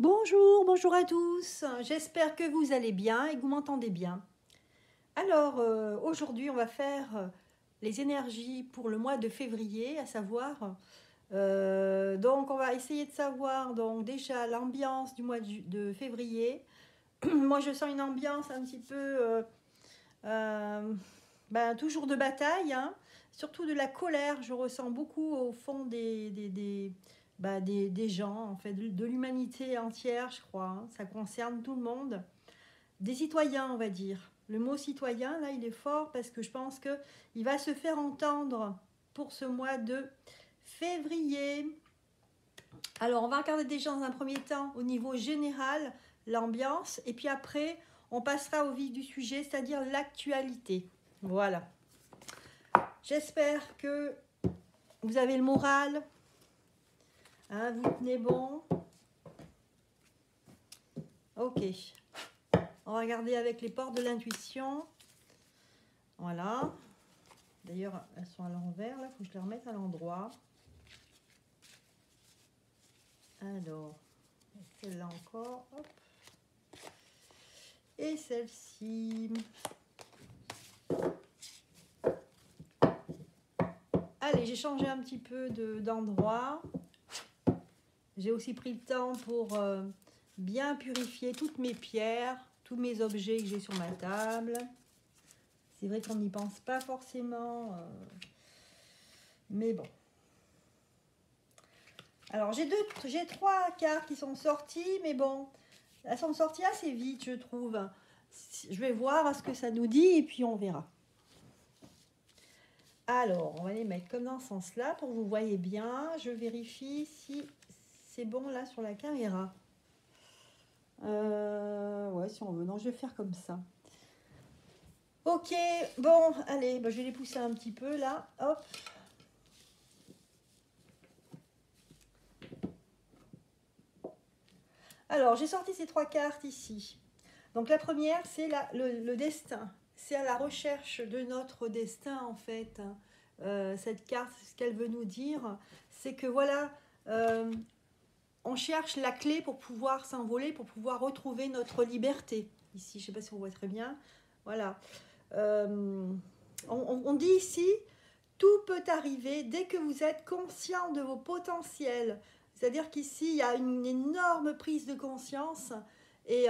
Bonjour, bonjour à tous. J'espère que vous allez bien et que vous m'entendez bien. Alors, aujourd'hui, on va faire les énergies pour le mois de février, à savoir, donc on va essayer de savoir donc déjà l'ambiance du mois de février. Moi, je sens une ambiance un petit peu, euh, toujours de bataille, hein, surtout de la colère. Je ressens beaucoup au fond des gens, en fait, de l'humanité entière, je crois, hein. Ça concerne tout le monde. Des citoyens, on va dire. Le mot citoyen, là, il est fort parce que je pense qu'il va se faire entendre pour ce mois de février. Alors, on va regarder déjà dans un premier temps au niveau général l'ambiance et puis après, on passera au vif du sujet, c'est-à-dire l'actualité. Voilà. J'espère que vous avez le moral, hein, vous tenez bon. Ok. On va regarder avec les portes de l'intuition. Voilà. D'ailleurs, elles sont à l'envers, là, il faut que je les remette à l'endroit. Alors, celle-là encore. Hop. Et celle-ci. Allez, j'ai changé un petit peu d'endroit. J'ai aussi pris le temps pour bien purifier toutes mes pierres, tous mes objets que j'ai sur ma table. C'est vrai qu'on n'y pense pas forcément, mais bon. Alors, j'ai trois cartes qui sont sorties, mais bon, elles sont sorties assez vite, je trouve. Je vais voir ce que ça nous dit et puis on verra. Alors, on va les mettre comme dans ce sens-là pour que vous voyez bien. Je vérifie si c'est bon là sur la caméra. Ouais, si on veut. Non, je vais faire comme ça. Ok, bon, allez, je vais les pousser un petit peu là. Hop. Alors, j'ai sorti ces trois cartes ici. Donc, la première, c'est le destin. C'est à la recherche de notre destin, en fait. Cette carte, ce qu'elle veut nous dire, c'est que voilà, on cherche la clé pour pouvoir s'envoler, pour pouvoir retrouver notre liberté. Ici, je ne sais pas si on voit très bien. Voilà. On dit ici, tout peut arriver dès que vous êtes conscient de vos potentiels. C'est-à-dire qu'ici, il y a une énorme prise de conscience et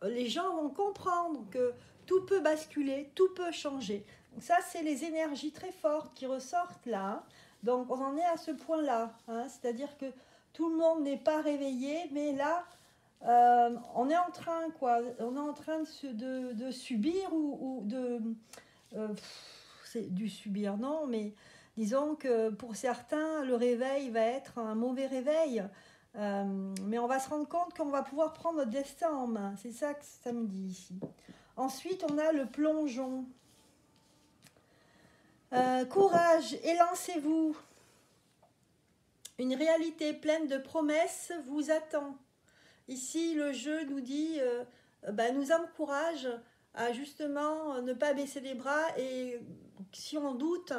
les gens vont comprendre que tout peut basculer, tout peut changer. Donc ça, c'est les énergies très fortes qui ressortent là, hein. Donc on en est à ce point-là, hein. C'est-à-dire que tout le monde n'est pas réveillé, mais là, on est en train, quoi, on est en train de subir ou de... c'est du subir, non, mais disons que pour certains, le réveil va être un mauvais réveil. Mais on va se rendre compte qu'on va pouvoir prendre notre destin en main. C'est ça que ça me dit ici. Ensuite, on a le plongeon. Courage, élancez-vous. Une réalité pleine de promesses vous attend. Ici, le jeu nous dit, nous encourage à justement ne pas baisser les bras et si on doute,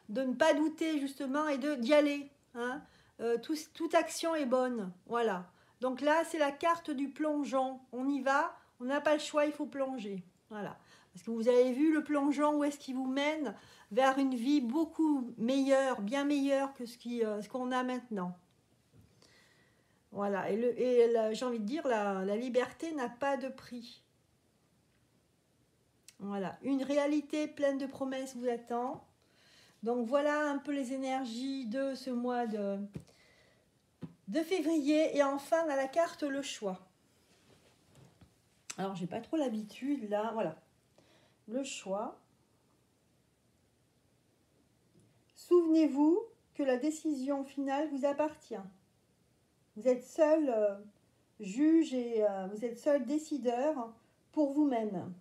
de ne pas douter justement et d'y aller, hein. Toute action est bonne, voilà. Donc là, c'est la carte du plongeon. On y va, on n'a pas le choix, il faut plonger. Voilà. Parce que vous avez vu le plongeon, où est-ce qu'il vous mène vers une vie beaucoup meilleure, bien meilleure que ce qu'on a maintenant. Voilà, j'ai envie de dire, la liberté n'a pas de prix. Voilà, une réalité pleine de promesses vous attend. Donc voilà un peu les énergies de ce mois de février. Et enfin, on a la carte le choix. Alors, j'ai pas trop l'habitude là, voilà. Le choix. Souvenez-vous que la décision finale vous appartient. Vous êtes seul juge et vous êtes seul décideur pour vous-même.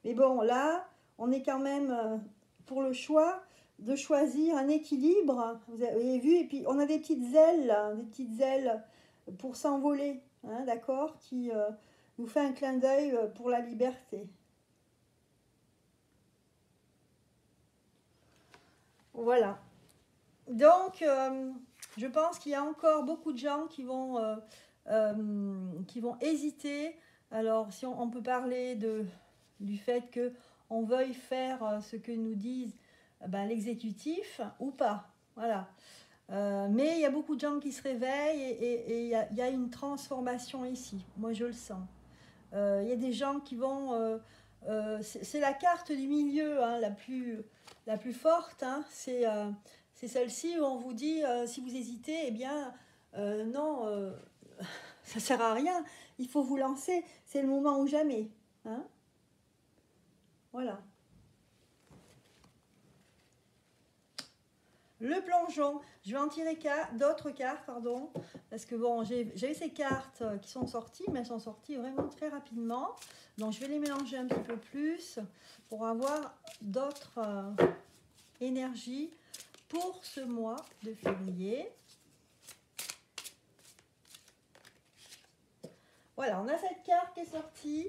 Mais bon, là, on est quand même pour le choix de choisir un équilibre. Vous avez vu, et puis on a des petites ailes, là, des petites ailes pour s'envoler, hein, d'accord, qui nous fait un clin d'œil pour la liberté. Voilà. Donc, je pense qu'il y a encore beaucoup de gens qui vont qui vont hésiter. Alors, si on peut parler du fait qu'on veuille faire ce que nous disent l'exécutif ou pas. Voilà. Mais il y a beaucoup de gens qui se réveillent et il y a une transformation ici. Moi, je le sens. Il y a des gens qui vont... c'est la carte du milieu hein, la plus forte. Hein. C'est celle-ci où on vous dit, si vous hésitez, eh bien, non, ça ne sert à rien. Il faut vous lancer. C'est le moment ou jamais. Hein. Voilà. Le plongeon, je vais en tirer d'autres cartes, pardon, parce que bon, j'ai ces cartes qui sont sorties, mais elles sont sorties vraiment très rapidement. Donc je vais les mélanger un petit peu plus pour avoir d'autres énergies pour ce mois de février. Voilà, on a cette carte qui est sortie.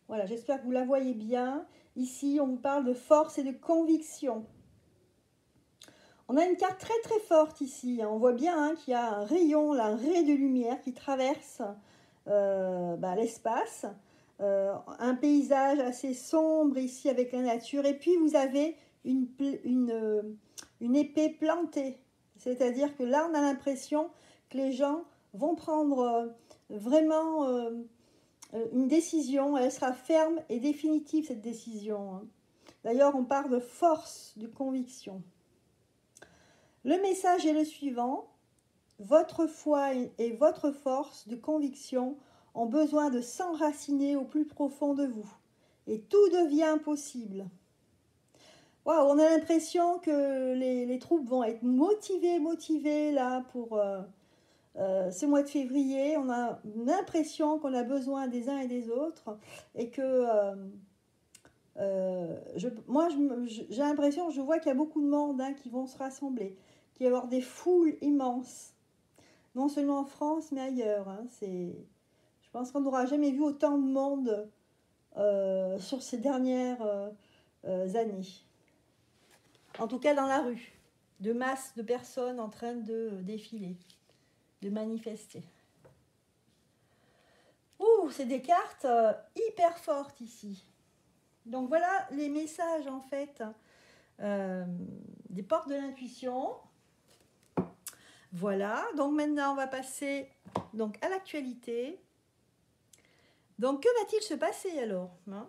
Voilà, j'espère que vous la voyez bien. Ici, on vous parle de force et de conviction. On a une carte très très forte ici. On voit bien hein, qu'il y a un rayon, là, un ray de lumière qui traverse l'espace. Un paysage assez sombre ici avec la nature. Et puis vous avez une épée plantée. C'est-à-dire que là, on a l'impression que les gens vont prendre vraiment une décision. Elle sera ferme et définitive, cette décision. D'ailleurs, on parle de force, de conviction. Le message est le suivant. Votre foi et votre force de conviction ont besoin de s'enraciner au plus profond de vous. Et tout devient possible. Waouh, on a l'impression que les troupes vont être motivées là pour ce mois de février. On a l'impression qu'on a besoin des uns et des autres et que j'ai l'impression, je vois qu'il y a beaucoup de monde hein, qui vont se rassembler, qu'il va y avoir des foules immenses, non seulement en France mais ailleurs. Hein, je pense qu'on n'aura jamais vu autant de monde sur ces dernières années. En tout cas dans la rue, de masse de personnes en train de défiler, de manifester. Ouh, c'est des cartes hyper fortes ici. Donc voilà les messages en fait des portes de l'intuition. Voilà, donc maintenant on va passer donc, à l'actualité. Donc que va-t-il se passer alors hein?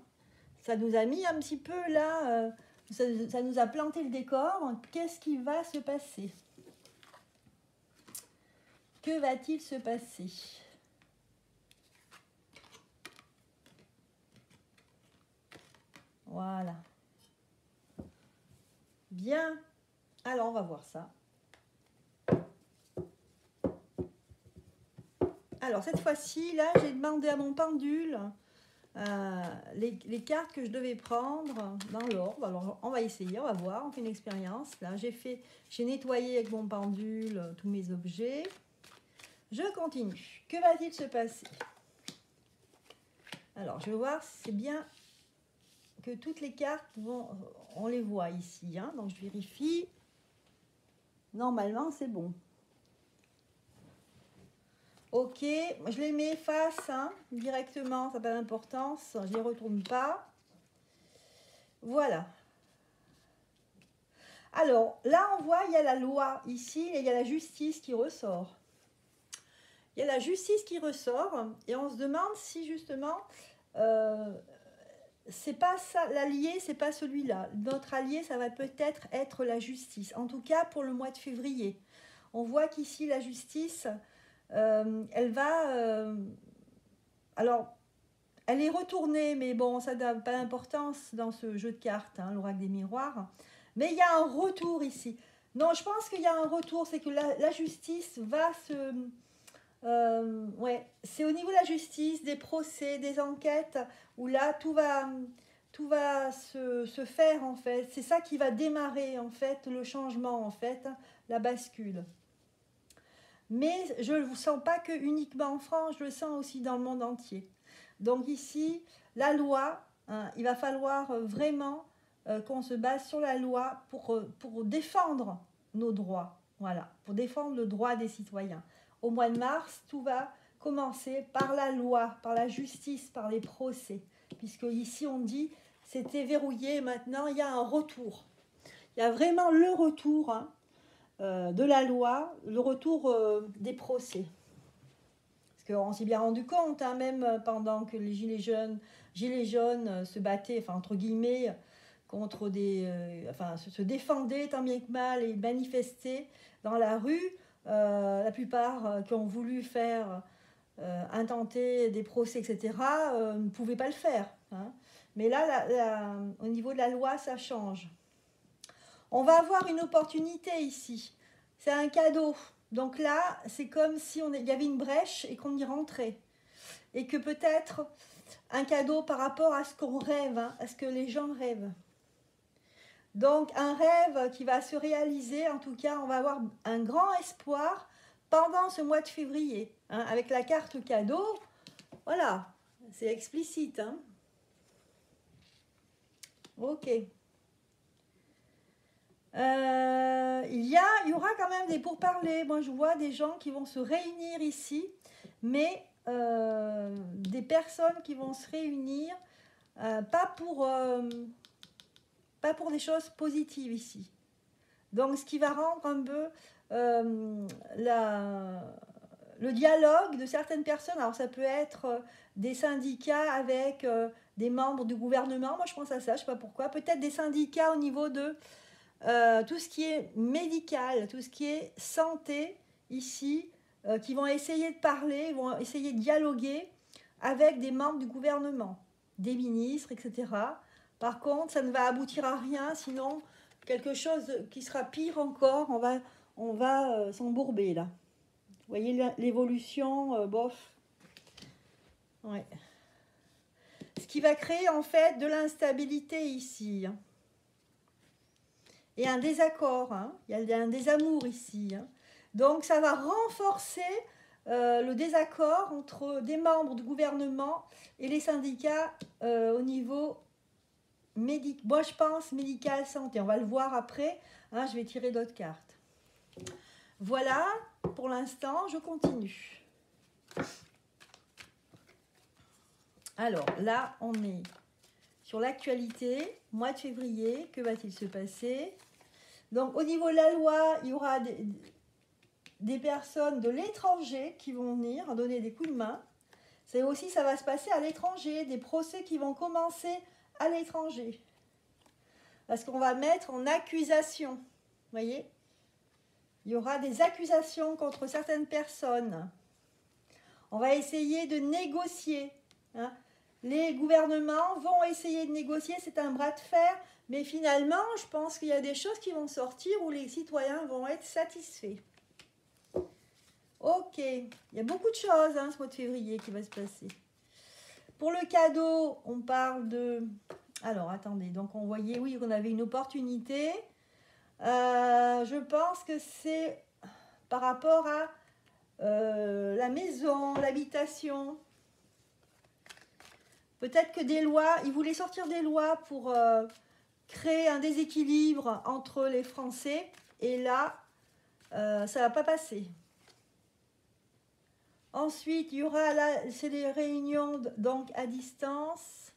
Ça nous a mis un petit peu là, ça nous a planté le décor. Qu'est-ce qui va se passer? Que va-t-il se passer? Voilà. Bien. Alors, on va voir ça. Alors, cette fois-ci, là, j'ai demandé à mon pendule les cartes que je devais prendre dans l'ordre. Alors, on va essayer, on va voir, on fait une expérience. Là, j'ai nettoyé avec mon pendule tous mes objets. Je continue. Que va-t-il se passer? Alors, je vais voir si c'est bien que toutes les cartes on les voit ici. Hein, donc, je vérifie. Normalement, c'est bon. Ok, je les mets face hein, directement, ça n'a pas d'importance. Je ne les retourne pas. Voilà. Alors, là, on voit, il y a la loi ici et il y a la justice qui ressort. Il y a la justice qui ressort et on se demande si justement c'est pas ça, l'allié, c'est pas celui-là. Notre allié, ça va peut-être être la justice. En tout cas, pour le mois de février. On voit qu'ici, la justice, elle va... alors, elle est retournée, mais bon, ça n'a pas d'importance dans ce jeu de cartes, hein, l'oracle des miroirs. Mais il y a un retour ici. Non, je pense qu'il y a un retour, c'est que la justice va se... ouais, c'est au niveau de la justice, des procès, des enquêtes, où là, tout va se faire, en fait. C'est ça qui va démarrer, en fait, le changement, en fait, la bascule. Mais je ne le sens pas que uniquement en France, je le sens aussi dans le monde entier. Donc ici, la loi, hein, il va falloir vraiment qu'on se base sur la loi pour défendre nos droits. Voilà, pour défendre le droit des citoyens. Au mois de mars, tout va commencer par la loi, par la justice, par les procès. Puisque ici, on dit, c'était verrouillé, maintenant, il y a un retour. Il y a vraiment le retour de la loi, le retour des procès. Parce qu'on s'est bien rendu compte, même pendant que les gilets jaunes se battaient, enfin, entre guillemets, contre se défendaient tant bien que mal et manifestaient dans la rue. La plupart qui ont voulu faire intenter des procès, etc., ne pouvaient pas le faire. Mais là, au niveau de la loi, ça change. On va avoir une opportunité ici. C'est un cadeau. Donc là, c'est comme si il y avait une brèche et qu'on y rentrait. Et que peut-être un cadeau par rapport à ce qu'on rêve, à ce que les gens rêvent. Donc un rêve qui va se réaliser, en tout cas, on va avoir un grand espoir pendant ce mois de février. Avec la carte cadeau, voilà, c'est explicite. Ok. Il y aura quand même des pourparlers. Moi, je vois des gens qui vont se réunir ici, mais des personnes qui vont se réunir, pas pour des choses positives ici. Donc, ce qui va rendre un peu le dialogue de certaines personnes. Alors, ça peut être des syndicats avec des membres du gouvernement. Moi, je pense à ça, je ne sais pas pourquoi. Peut-être des syndicats au niveau de tout ce qui est médical, tout ce qui est santé ici, qui vont essayer de parler, vont essayer de dialoguer avec des membres du gouvernement, des ministres, etc. Par contre, ça ne va aboutir à rien, sinon quelque chose qui sera pire encore, on va s'embourber là. Vous voyez l'évolution, bof. Ouais. Ce qui va créer en fait de l'instabilité ici. Et un désaccord, il y a un désamour ici. Donc ça va renforcer le désaccord entre des membres du gouvernement et les syndicats au niveau médical. Moi je pense médical, santé, on va le voir après, je vais tirer d'autres cartes. Voilà, pour l'instant, je continue. Alors là, on est sur l'actualité, mois de février, que va-t-il se passer? Donc au niveau de la loi, il y aura des personnes de l'étranger qui vont venir donner des coups de main. C'est aussi, ça va se passer à l'étranger, des procès qui vont commencer à l'étranger. Parce qu'on va mettre en accusation, vous voyez? Il y aura des accusations contre certaines personnes. On va essayer de négocier. Les gouvernements vont essayer de négocier, c'est un bras de fer, mais finalement, je pense qu'il y a des choses qui vont sortir où les citoyens vont être satisfaits. Ok, il y a beaucoup de choses ce mois de février qui va se passer. Pour le cadeau, on parle de... Alors, attendez, donc on voyait, oui, qu'on avait une opportunité. Je pense que c'est par rapport à la maison, l'habitation. Peut-être que des lois, ils voulaient sortir des lois pour créer un déséquilibre entre les Français. Et là, ça ne va pas passer. Ensuite, il y aura là, c'est des réunions donc à distance,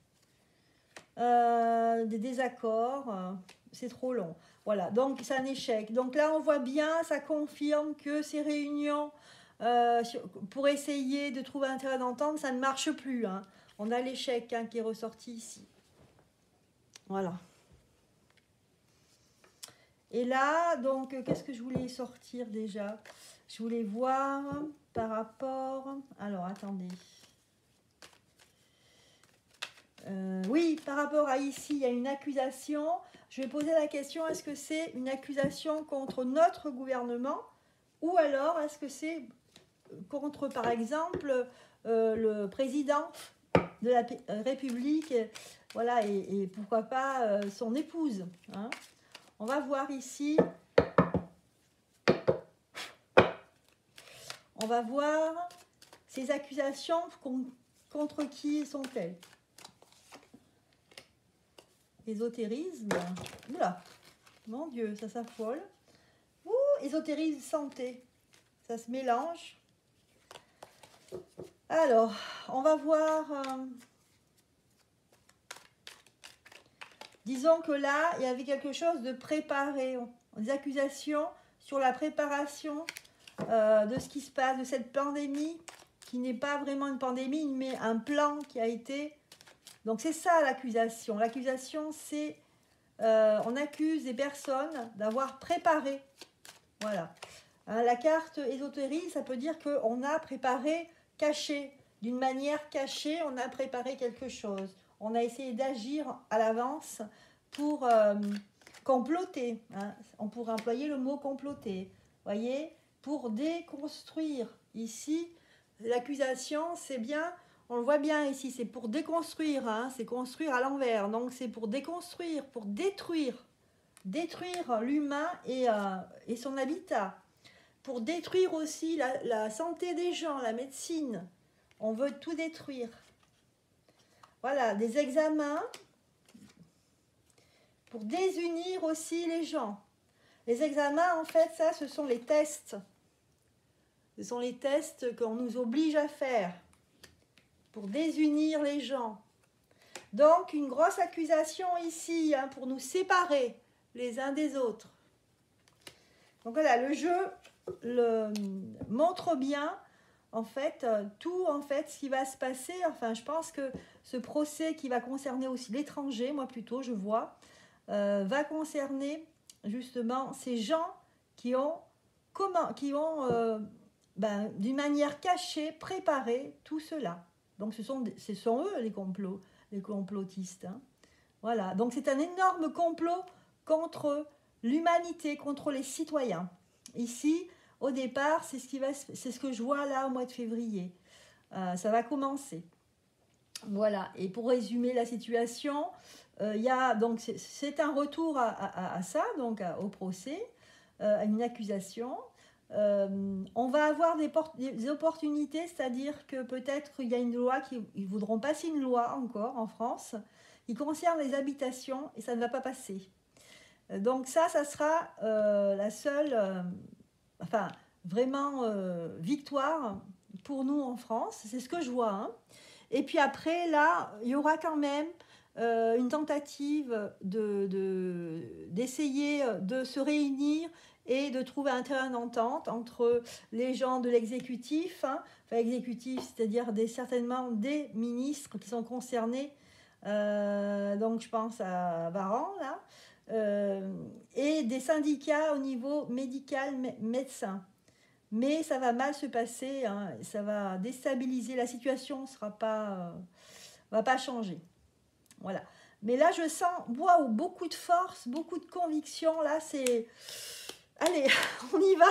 des désaccords, c'est trop long. Voilà, donc c'est un échec. Donc là, on voit bien, ça confirme que ces réunions, pour essayer de trouver un terrain d'entente, ça ne marche plus. On a l'échec qui est ressorti ici. Voilà. Et là, donc, qu'est-ce que je voulais sortir déjà? Je voulais voir par rapport... Alors, attendez. Oui, par rapport à ici, il y a une accusation. Je vais poser la question, est-ce que c'est une accusation contre notre gouvernement? Ou alors, est-ce que c'est contre, par exemple, le président de la République, voilà, et pourquoi pas son épouse. On va voir ici. On va voir ces accusations contre qui sont-elles. Ésotérisme. Oula, mon Dieu, ça s'affole. Ouh, ésotérisme santé. Ça se mélange. Alors, on va voir... disons que là, il y avait quelque chose de préparé. Des accusations sur la préparation de ce qui se passe, de cette pandémie, qui n'est pas vraiment une pandémie, mais un plan qui a été... Donc c'est ça l'accusation. L'accusation, c'est... on accuse des personnes d'avoir préparé. Voilà. Hein, la carte ésotérique, ça peut dire qu'on a préparé, caché. D'une manière cachée, on a préparé quelque chose. On a essayé d'agir à l'avance pour comploter. Hein. On pourrait employer le mot comploter. Voyez, pour déconstruire. Ici, l'accusation, c'est bien, on le voit bien ici, c'est pour déconstruire. Hein, c'est construire à l'envers. Donc, c'est pour déconstruire, pour détruire l'humain et son habitat. Pour détruire aussi la santé des gens, la médecine. On veut tout détruire. Voilà, des examens pour désunir aussi les gens. Les examens, en fait, ça, ce sont les tests. Ce sont les tests qu'on nous oblige à faire pour désunir les gens. Donc, une grosse accusation ici, hein, pour nous séparer les uns des autres. Donc voilà, le jeu le montre bien, en fait, tout, en fait, ce qui va se passer. Enfin, je pense que ce procès qui va concerner aussi l'étranger, moi plutôt, je vois, va concerner justement ces gens qui ont d'une manière cachée préparé tout cela. Donc ce sont eux les complotistes. Hein. Voilà, donc c'est un énorme complot contre l'humanité, contre les citoyens. Ici, au départ, c'est ce que je vois là au mois de février. Ça va commencer. Voilà, et pour résumer la situation, donc c'est un retour à ça, donc au procès, à une accusation. On va avoir des opportunités, c'est-à-dire que peut-être qu'il y a une loi, ils voudront passer une loi encore en France, qui concerne les habitations, et ça ne va pas passer. Donc ça sera la seule, vraiment victoire pour nous en France, c'est ce que je vois. Hein. Et puis après, là, il y aura quand même une tentative d'essayer de se réunir et de trouver un terrain d'entente entre les gens de l'exécutif, hein, enfin exécutif, c'est-à-dire certainement des ministres qui sont concernés, donc je pense à Varan, là, et des syndicats au niveau médical, médecin. Mais ça va mal se passer, hein, ça va déstabiliser, la situation ne va pas changer. Voilà. Mais là, je sens beaucoup de force, beaucoup de conviction. Là, c'est... Allez, on y va.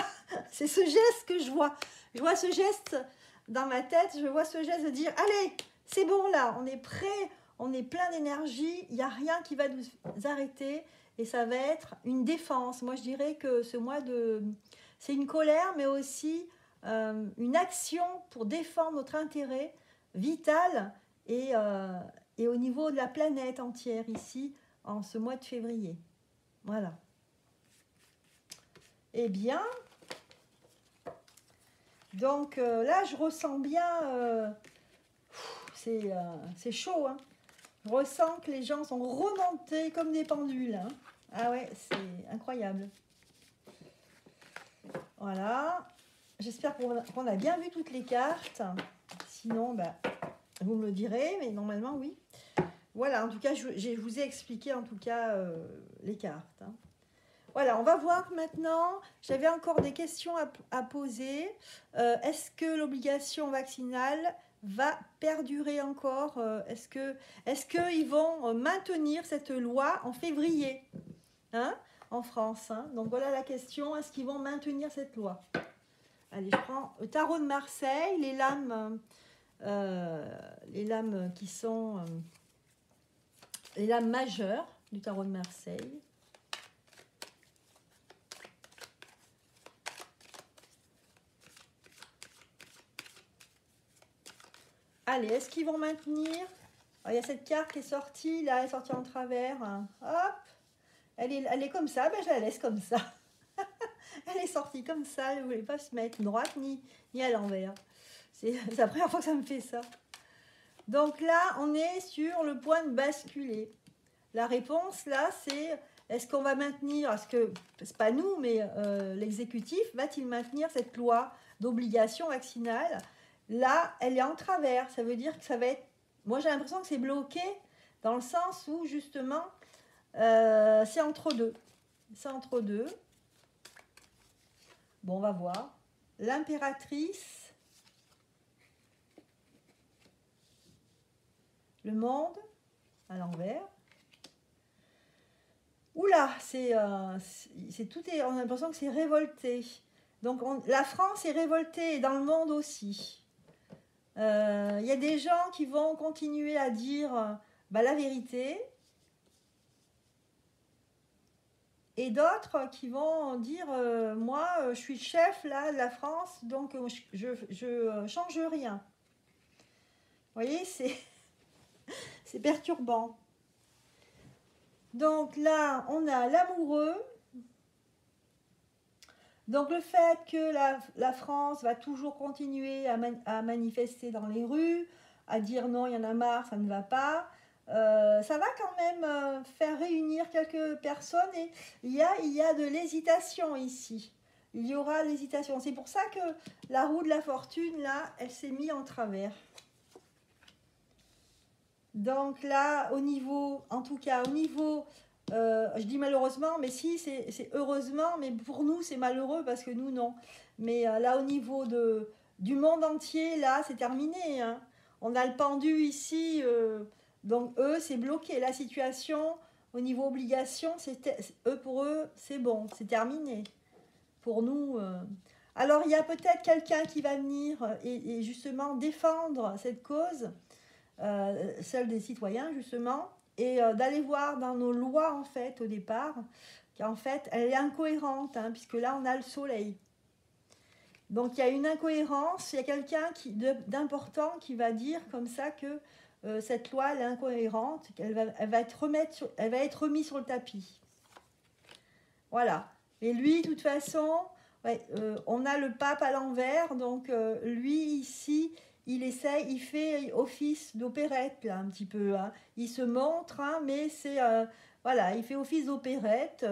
C'est ce geste que je vois. Je vois ce geste dans ma tête. Je vois ce geste de dire, allez, c'est bon là, on est prêt, on est plein d'énergie. Il n'y a rien qui va nous arrêter. Et ça va être une défense. Moi, je dirais que ce mois c'est une colère, mais aussi une action pour défendre notre intérêt vital et au niveau de la planète entière ici, en ce mois de février. Voilà. Eh bien, donc là, je ressens bien, c'est chaud, hein. Je ressens que les gens sont remontés comme des pendules. Hein. Ah ouais, c'est incroyable. Voilà. J'espère qu'on a bien vu toutes les cartes. Sinon, vous me le direz, mais normalement, oui. Voilà, en tout cas, je vous ai expliqué en tout cas les cartes. Hein. Voilà, on va voir maintenant. J'avais encore des questions à poser. Est-ce que l'obligation vaccinale va perdurer encore? Est-ce qu'ils vont maintenir cette loi en février, hein, en France, hein? Donc voilà la question, est-ce qu'ils vont maintenir cette loi? Allez, je prends le tarot de Marseille, les lames qui sont les lames majeures du tarot de Marseille. Allez, est-ce qu'ils vont maintenir? Alors, il y a cette carte qui est sortie, là, elle est sortie en travers. Hein. Hop, elle est comme ça, je la laisse comme ça. Elle est sortie comme ça, elle ne voulait pas se mettre droite ni à l'envers. C'est la première fois que ça me fait ça. Donc là, on est sur le point de basculer. La réponse, là, c'est est-ce qu'on va maintenir, est-ce que, c'est pas nous, mais l'exécutif, va-t-il maintenir cette loi d'obligation vaccinale? Là, elle est en travers. Ça veut dire que ça va être... Moi, j'ai l'impression que c'est bloqué dans le sens où, justement, c'est entre deux. C'est entre deux. Bon, on va voir. L'impératrice, le monde, à l'envers. Oula, tout est, on a l'impression que c'est révolté. Donc, la France est révoltée, et dans le monde aussi. Il y a des gens qui vont continuer à dire la vérité. Et d'autres qui vont dire moi, je suis chef là de la France, donc je change rien. Vous voyez, c'est perturbant. Donc là, on a l'amoureux. Donc le fait que la France va toujours continuer à manifester dans les rues, à dire non, il y en a marre, ça ne va pas, ça va quand même faire réunir quelques personnes et il y a de l'hésitation ici. Il y aura l'hésitation. C'est pour ça que la roue de la fortune, là, elle s'est mise en travers. Donc là, en tout cas, au niveau... je dis malheureusement, mais si, c'est heureusement, mais pour nous, c'est malheureux parce que nous, non. Mais là, au niveau du monde entier, là, c'est terminé. Hein. On a le pendu ici, donc eux, c'est bloqué. La situation, au niveau obligation, pour eux, c'est bon, c'est terminé. Pour nous... Alors, il y a peut-être quelqu'un qui va venir et justement défendre cette cause, celle des citoyens, justement, et d'aller voir dans nos lois, en fait, au départ, qu'en fait, elle est incohérente, hein, puisque là, on a le soleil. Donc, il y a une incohérence, il y a quelqu'un d'important qui va dire comme ça que cette loi, elle est incohérente, qu'elle va être remise sur le tapis. Voilà. Et lui, de toute façon, ouais, on a le pape à l'envers, donc lui, ici... il fait office d'opérette, là, un petit peu. Hein. Il se montre, hein, mais c'est... voilà, il fait office d'opérette.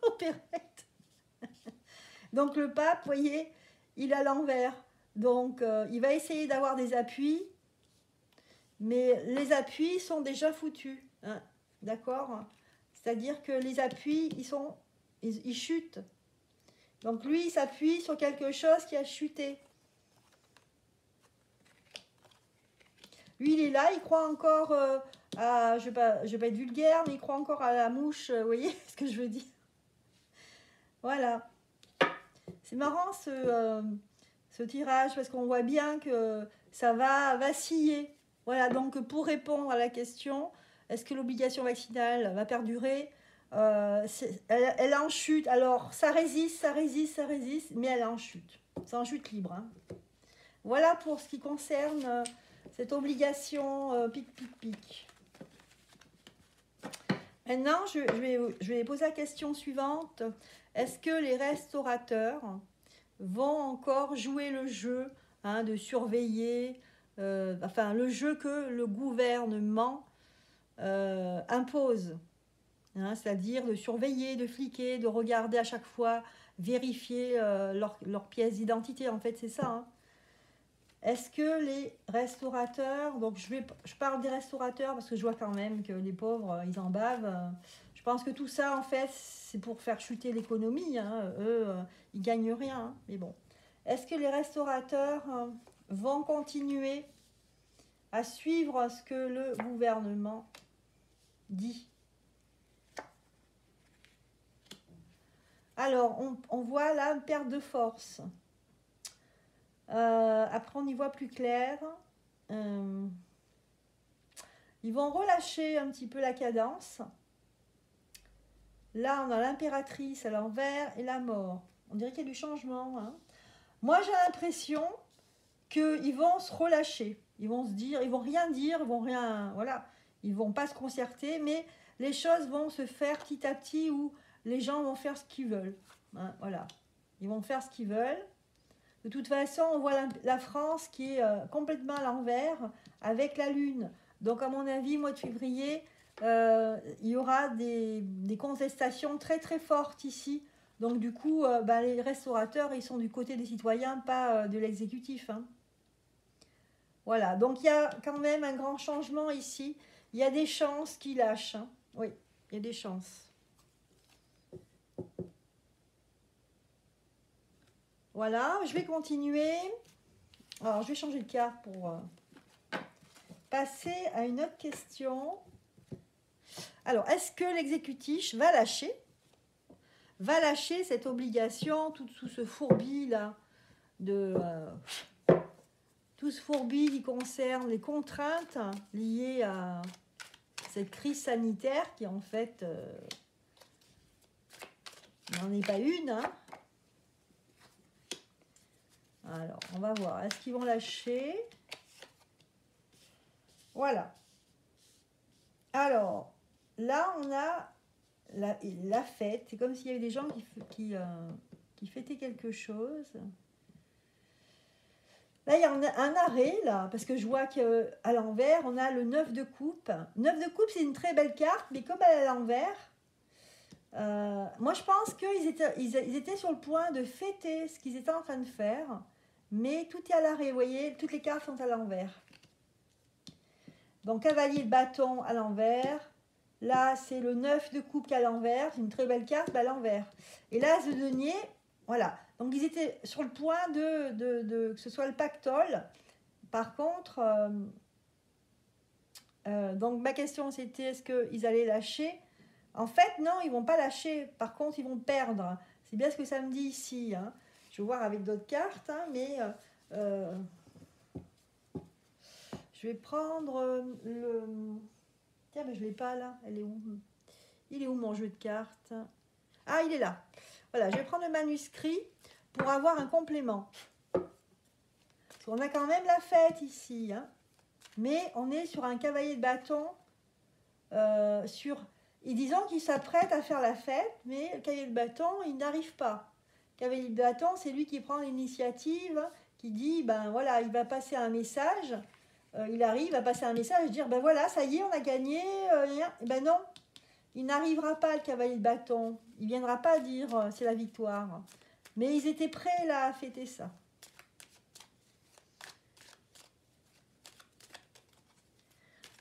Opérette. Donc, le pape, vous voyez, il est à l'envers. Donc, il va essayer d'avoir des appuis, mais les appuis sont déjà foutus. Hein, d'accord? C'est-à-dire que les appuis, ils chutent. Donc, lui, il s'appuie sur quelque chose qui a chuté. Lui, il est là, il croit encore à... Je vais pas être vulgaire, mais il croit encore à la mouche. Vous voyez ce que je veux dire? Voilà. C'est marrant ce tirage, parce qu'on voit bien que ça va vaciller. Voilà, donc pour répondre à la question, est-ce que l'obligation vaccinale va perdurer? Elle est en chute. Alors, ça résiste, mais elle est en chute. C'est en chute libre. Hein. Voilà pour ce qui concerne... cette obligation pic. Maintenant, je vais poser la question suivante. Est-ce que les restaurateurs vont encore jouer le jeu de surveiller, le jeu que le gouvernement impose, c'est-à-dire de surveiller, de fliquer, de regarder à chaque fois, vérifier leur pièce d'identité, en fait, c'est ça. Hein. Est-ce que les restaurateurs, donc je parle des restaurateurs parce que je vois quand même que les pauvres, ils en bavent. Je pense que tout ça, en fait, c'est pour faire chuter l'économie. Hein. Eux, ils gagnent rien. Hein. Mais bon. Est-ce que les restaurateurs vont continuer à suivre ce que le gouvernement dit? Alors, on voit là une perte de force. Après, on y voit plus clair. Ils vont relâcher un petit peu la cadence. Là, on a l'impératrice à l'envers et la mort. On dirait qu'il y a du changement. Hein. Moi, j'ai l'impression qu'ils vont se relâcher. Ils vont se dire, ils vont rien dire, voilà, ils vont pas se concerter, mais les choses vont se faire petit à petit où les gens vont faire ce qu'ils veulent. Hein, voilà. Ils vont faire ce qu'ils veulent. De toute façon, on voit la France qui est complètement à l'envers avec la Lune. Donc, à mon avis, mois de février, il y aura des contestations très très fortes ici. Donc, du coup, les restaurateurs, ils sont du côté des citoyens, pas de l'exécutif. Hein. Voilà. Donc, il y a quand même un grand changement ici. Il y a des chances qu'ils lâchent. Hein. Oui, il y a des chances. Voilà, je vais continuer. Alors, je vais changer de carte pour passer à une autre question. Alors, est-ce que l'exécutif va lâcher cette obligation, tout ce fourbi là, tout ce fourbi qui concerne les contraintes liées à cette crise sanitaire qui en fait n'en est pas une. Hein. Alors, on va voir. Est-ce qu'ils vont lâcher? Voilà. Alors, là, on a la fête. C'est comme s'il y avait des gens qui fêtaient quelque chose. Là, il y a un arrêt, là, parce que je vois qu'à l'envers, on a le 9 de coupe. 9 de coupe, c'est une très belle carte, mais comme elle est à l'envers, moi, je pense qu'ils étaient sur le point de fêter ce qu'ils étaient en train de faire, mais tout est à l'arrêt, vous voyez, toutes les cartes sont à l'envers. Donc, cavalier de bâton à l'envers. Là, c'est le 9 de coupe à l'envers. C'est une très belle carte, à l'envers. Et là, ce denier, voilà. Donc, ils étaient sur le point que ce soit le pactole. Par contre, donc ma question, c'était est-ce qu'ils allaient lâcher? En fait, non, ils ne vont pas lâcher. Par contre, ils vont perdre. C'est bien ce que ça me dit ici. Hein. Je vais voir avec d'autres cartes, hein, mais... je vais prendre le... Tiens, mais je ne l'ai pas là. Elle est où? Il est où mon jeu de cartes? Ah, il est là. Voilà, je vais prendre le manuscrit pour avoir un complément. Parce qu'on a quand même la fête ici. Hein. Mais on est sur un cavalier de bâton. Et disons qu'il s'apprête à faire la fête, mais le cavalier de bâton, il n'arrive pas. Le cavalier de bâton, c'est lui qui prend l'initiative, qui dit, ben voilà, il va passer un message... il arrive à passer un message et dire ben voilà, ça y est, on a gagné. Ben non, il n'arrivera pas, le cavalier de bâton. Il ne viendra pas dire c'est la victoire. Mais ils étaient prêts là à fêter ça.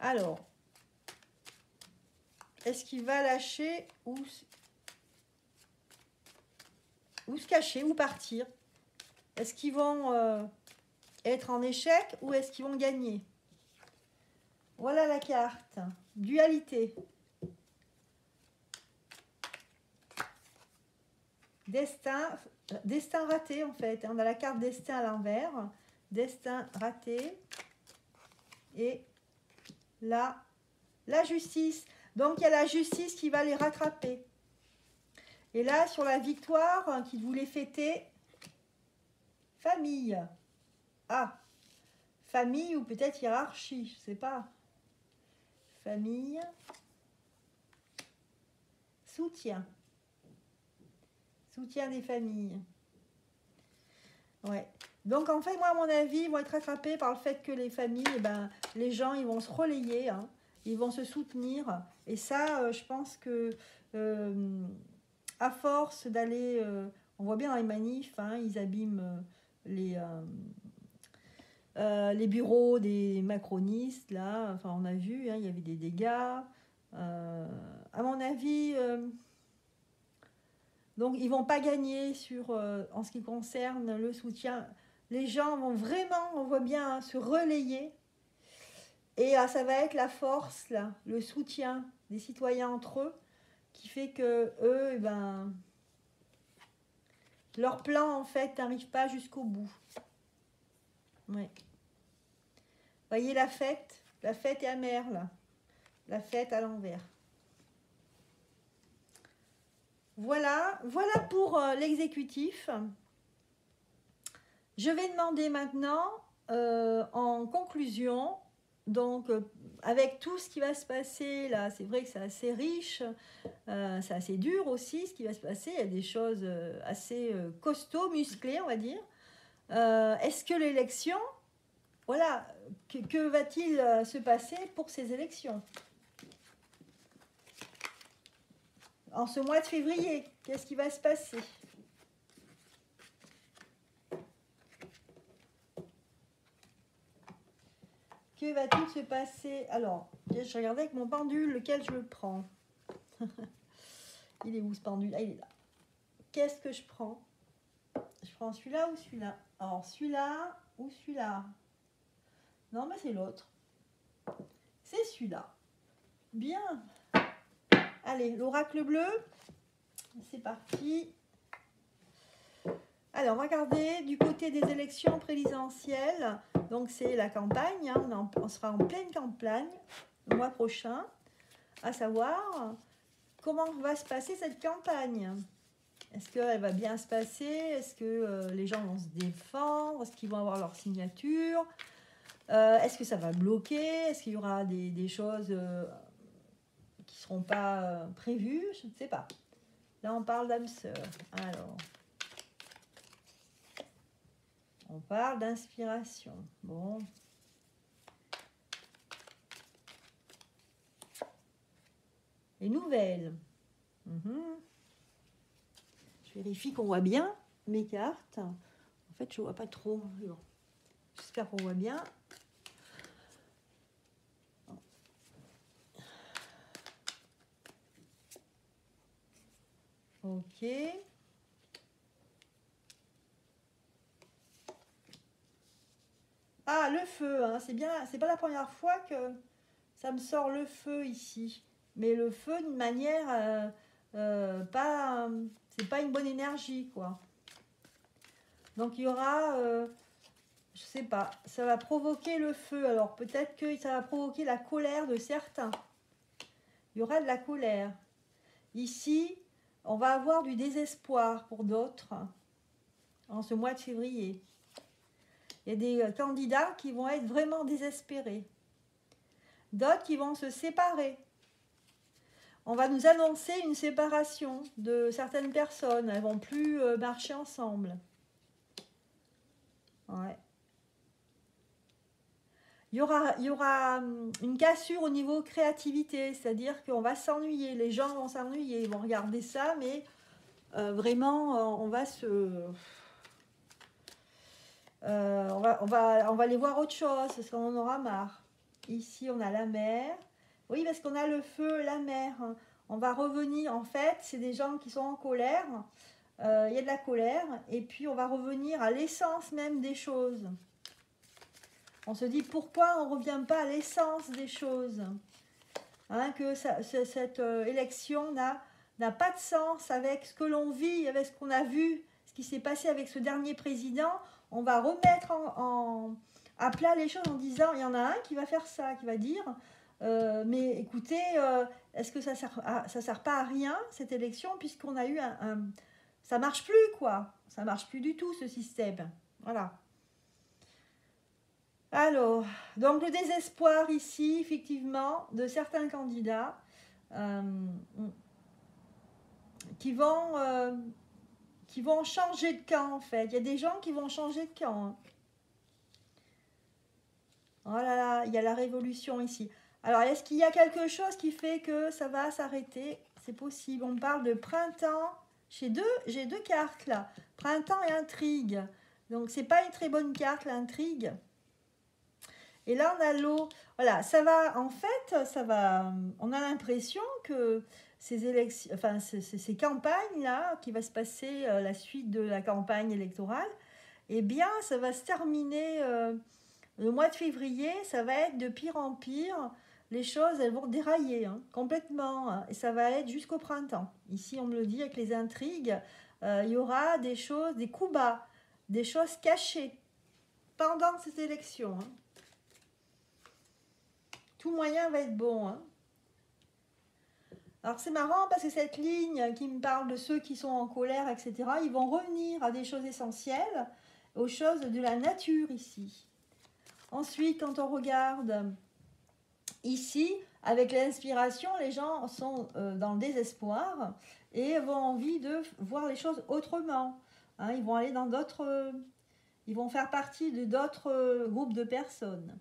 Alors, est-ce qu'il va lâcher ou se cacher ou partir? Est-ce qu'ils vont être en échec ou est-ce qu'ils vont gagner? Voilà la carte. Dualité. Destin raté en fait. On a la carte destin à l'envers. Destin raté. Et là, la justice. Donc il y a la justice qui va les rattraper. Et là, sur la victoire qu'ils voulaient fêter, famille. Ah, famille ou peut-être hiérarchie, je ne sais pas. Famille. Soutien. Soutien des familles. Ouais. Donc en fait, moi à mon avis, ils vont être rattrapés par le fait que les familles, les gens, ils vont se relayer, hein, ils vont se soutenir. Et ça, je pense que à force d'aller, on voit bien dans les manifs, hein, ils abîment les bureaux des macronistes, là, enfin on a vu, hein, il y avait des dégâts. À mon avis, donc ils ne vont pas gagner en ce qui concerne le soutien. Les gens vont vraiment, on voit bien, hein, se relayer. Et ça va être la force, là, le soutien des citoyens entre eux, qui fait que eux, leur plan, en fait, n'arrive pas jusqu'au bout. Ouais. Voyez la fête est amère, là. La fête à l'envers. Voilà pour l'exécutif. Je vais demander maintenant, en conclusion, Donc, avec tout ce qui va se passer là, c'est vrai que c'est assez riche, c'est assez dur aussi ce qui va se passer. Il y a des choses assez costauds, musclées, on va dire. Est-ce que l'élection, voilà, que va-t-il se passer pour ces élections? En ce mois de février, qu'est-ce qui va se passer? Que va-t-il se passer? Alors, je regardais avec mon pendule, lequel je le prends. Il est où ce pendule? Ah, il est là. Qu'est-ce que je prends? Je prends celui-là ou celui-là? Alors, celui-là ou celui-là? Non, mais c'est l'autre. C'est celui-là. Bien. Allez, l'oracle bleu. C'est parti. Alors, regardez, du côté des élections présidentielles, donc c'est la campagne, hein, on sera en pleine campagne le mois prochain, à savoir comment va se passer cette campagne. Est-ce qu'elle va bien se passer? Est-ce que les gens vont se défendre? Est-ce qu'ils vont avoir leur signature? Est-ce que ça va bloquer? Est-ce qu'il y aura des choses qui ne seront pas prévues? Je ne sais pas. Là, on parle d'âme sœur. Alors, on parle d'inspiration. Bon. Les nouvelles. Je vérifie qu'on voit bien mes cartes. En fait, je ne vois pas trop. J'espère qu'on voit bien. Ok. Ah, le feu, hein, c'est bien. C'est pas la première fois que ça me sort le feu ici. Mais le feu d'une manière pas. C'est pas une bonne énergie, quoi. Donc il y aura. Je sais pas. Ça va provoquer le feu. Alors peut-être que ça va provoquer la colère de certains. Il y aura de la colère. Ici, on va avoir du désespoir pour d'autres en ce mois de février. Il y a des candidats qui vont être vraiment désespérés. D'autres qui vont se séparer. On va nous annoncer une séparation de certaines personnes. Elles ne vont plus marcher ensemble. Ouais. Il y aura une cassure au niveau créativité, c'est-à-dire qu'on va s'ennuyer. Les gens vont s'ennuyer. Ils vont regarder ça, mais vraiment, on va se... on va aller voir autre chose, parce qu'on en aura marre. Ici, on a la mer. Oui, parce qu'on a le feu, la mer. On va revenir, en fait, c'est des gens qui sont en colère. Il y a de la colère. Et puis, on va revenir à l'essence même des choses. On se dit, pourquoi on ne revient pas à l'essence des choses, hein, que cette élection n'a pas de sens avec ce que l'on vit, avec ce qu'on a vu, ce qui s'est passé avec ce dernier président. On va remettre à plat les choses en disant, il y en a un qui va faire ça, qui va dire, mais écoutez, est-ce que ça sert pas à rien, cette élection, puisqu'on a eu ça marche plus, quoi. Ça marche plus du tout, ce système. Voilà. Alors, donc le désespoir ici, effectivement, de certains candidats qui vont changer de camp, en fait. Il y a des gens qui vont changer de camp. Hein. Oh là là, il y a la révolution ici. Alors, est-ce qu'il y a quelque chose qui fait que ça va s'arrêter? C'est possible. On parle de printemps. J'ai deux cartes là. Printemps et intrigue. Donc, c'est pas une très bonne carte, l'intrigue. Et là, on a l'eau. Voilà, ça va, en fait, on a l'impression que ces élections, enfin, ces campagnes-là, qui va se passer la suite de la campagne électorale, eh bien, ça va se terminer le mois de février, ça va être de pire en pire. Les choses, elles vont dérailler complètement. Hein, et ça va être jusqu'au printemps. Ici, on me le dit avec les intrigues, il y aura des choses, des coups bas, des choses cachées pendant cette élection. Hein. Tout moyen va être bon. Hein. Alors c'est marrant parce que cette ligne qui me parle de ceux qui sont en colère, etc., ils vont revenir à des choses essentielles, aux choses de la nature ici. Ensuite, quand on regarde ici, avec l'inspiration, les gens sont dans le désespoir et ont envie de voir les choses autrement. Hein, ils vont aller dans d'autres... ils vont faire partie de d'autres groupes de personnes.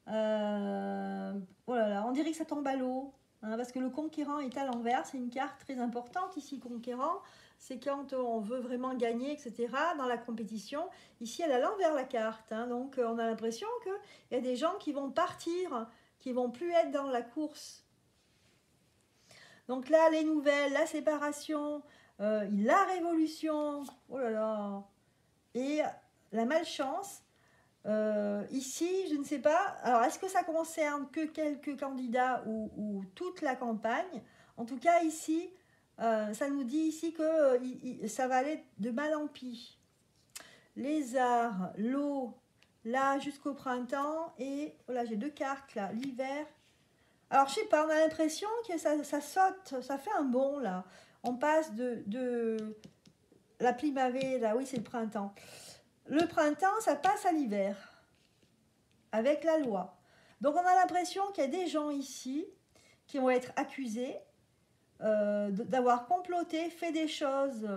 Oh là là, on dirait que ça tombe à l'eau. Hein, parce que le conquérant est à l'envers. C'est une carte très importante ici, conquérant. C'est quand on veut vraiment gagner, etc. dans la compétition. Ici, elle est à l'envers la carte. Hein, donc, on a l'impression qu'il y a des gens qui vont partir, qui vont plus être dans la course. Donc là, les nouvelles, la séparation, la révolution, oh là là, et la malchance. Ici, je ne sais pas. Alors, est-ce que ça concerne que quelques candidats ou toute la campagne? En tout cas, ici, ça nous dit ici que ça va aller de mal en pis. Les arts, l'eau, là jusqu'au printemps. Et voilà, j'ai 2 cartes là, l'hiver. Alors, je sais pas, on a l'impression que ça saute, ça fait un bond là. On passe de la primavera, oui, c'est le printemps. Le printemps, ça passe à l'hiver, avec la loi. Donc, on a l'impression qu'il y a des gens ici qui vont être accusés d'avoir comploté, fait des choses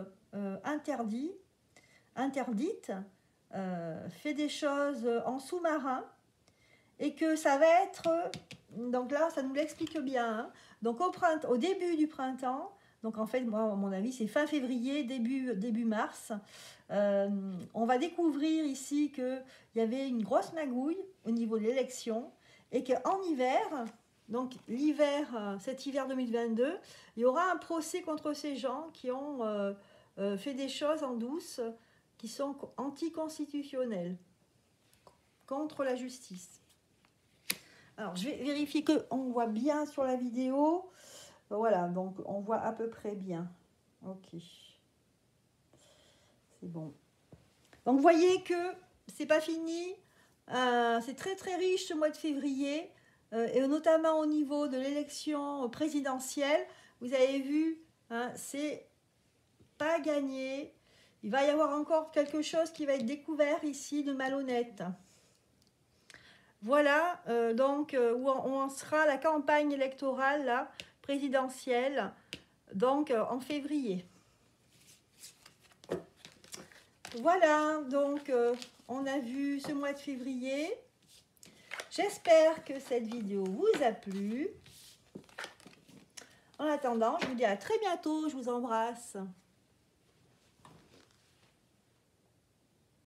interdites, fait des choses en sous-marin, et que ça va être... donc là, ça nous l'explique bien. Hein. Donc, au début du printemps, donc en fait, moi, à mon avis, c'est fin février, début mars, on va découvrir ici qu'il y avait une grosse magouille au niveau de l'élection et qu'en hiver, donc l'hiver, cet hiver 2022, il y aura un procès contre ces gens qui ont fait des choses en douce qui sont anticonstitutionnelles, contre la justice. Alors, je vais vérifier qu'on voit bien sur la vidéo. Voilà, donc on voit à peu près bien. Ok. C'est bon. Donc, vous voyez que c'est pas fini. C'est très, très riche ce mois de février. Et notamment au niveau de l'élection présidentielle. Vous avez vu, hein, c'est pas gagné. Il va y avoir encore quelque chose qui va être découvert ici de malhonnête. Voilà, donc, où en sera la campagne électorale là, présidentielle, donc en février. Voilà, donc, on a vu ce mois de février. J'espère que cette vidéo vous a plu. En attendant, je vous dis à très bientôt, je vous embrasse.